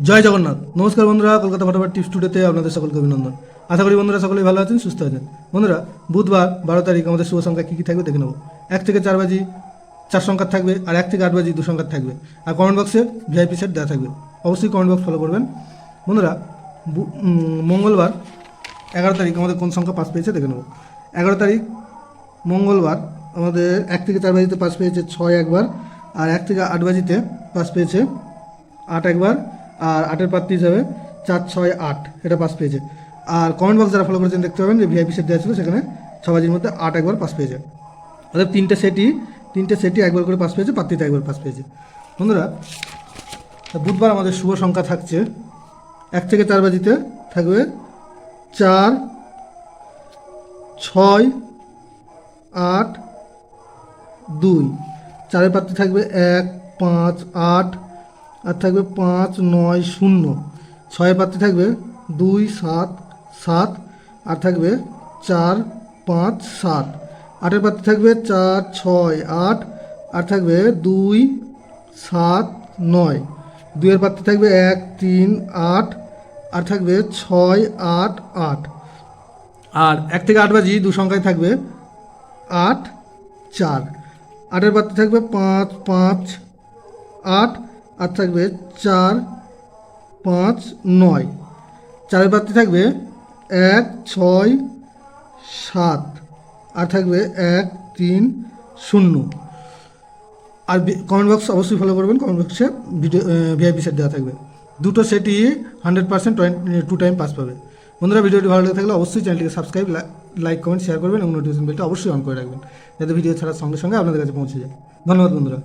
জয় জগন্নাথ। নমস্কার বন্ধুরা, কলকাতা ফটোফট টিপস টুডেতে আপনাদের সকলকে অভিনন্দন। আশা করি বন্ধুরা সকলেই ভালো আছেন, সুস্থ আছেন। বন্ধুরা, বুধবার 12 তারিখ আমাদের শুভ সংখ্যা কী কী থাকবে দেখে নেব। 1 থেকে 4 বাজি 4 সংখ্যার থাকবে, আর 1 থেকে 8 বাজি 2 সংখ্যার থাকবে। আর কমেন্ট বক্সে ভিআইপি সেট দেওয়া থাকবে, অবশ্যই কমেন্ট বক্স ফলো করবেন। বন্ধুরা, মঙ্গলবার 11 তারিখ আমাদের কোন সংখ্যা পাস পেয়েছে দেখে নেব। 11 তারিখ মঙ্গলবার আমাদের 1 থেকে 4 বাজিতে পাস পেয়েছে 6 একবার, আর 1 থেকে 8 বাজিতে পাস পেয়েছে 8 একবার, আর 8-এর প্রার্থী হিসাবে 4, 6, 8 এটা পাস পেয়েছে। আর কমেন্ট বক্স যারা ফলো করেছেন দেখতে পাবেন যে ভিআইপি সেট দেওয়া ছিল, সেখানে 6 বাজির মধ্যে 8 একবার পাস পেয়েছে। অর্থাৎ তিনটে সেটই একবার করে পাস পেয়েছে, প্রার্থীতে একবার পাস পেয়েছে। বন্ধুরা, বুধবার আমাদের শুভ সংখ্যা থাকছে 1 থেকে 4 বাজিতে থাকবে 4, 6, 8, 2। 4-এর প্রার্থী থাকবে 1, 5, 8, আর থাকবে 5, 9, 0। 6-এর প্রার্থী থাকবে 2, 7, 7, আর থাকবে 4, 5, 7। 8-এর প্রার্থী থাকবে 4, 6, 8, আর থাকবে 2, 7, 9। 2-এর প্রার্থী থাকবে 1, 3, 8, আর থাকবে 6, 8, 8। আর 1 থেকে 8 বাজি 2 সংখ্যায় থাকবে 8, 4। 8-এর প্রার্থী থাকবে 5, 5, 8, আর থাকবে 4, 5, 9। 4-এর প্রার্থী থাকবে 1, 6, 7, আর থাকবে 1, 3, 0। আর কমেন্ট বক্স অবশ্যই ফলো করবেন, কমেন্ট বক্সে ভিআইপি সেট দেওয়া থাকবে। দুটো সেটই 100% 2 টাইম পাস পাবে। বন্ধুরা, ভিডিওটি ভালো লেগে থাকলে অবশ্যই চ্যানেলটিকে সাবস্ক্রাইব, লাইক, কমেন্ট, শেয়ার করবেন এবং নোটিফিকেশন বেলটা অবশ্যই অন করে রাখবেন, যাতে ভিডিও ছাড়ার সঙ্গে সঙ্গে আপনাদের কাছে পৌঁছে যায়। ধন্যবাদ বন্ধুরা।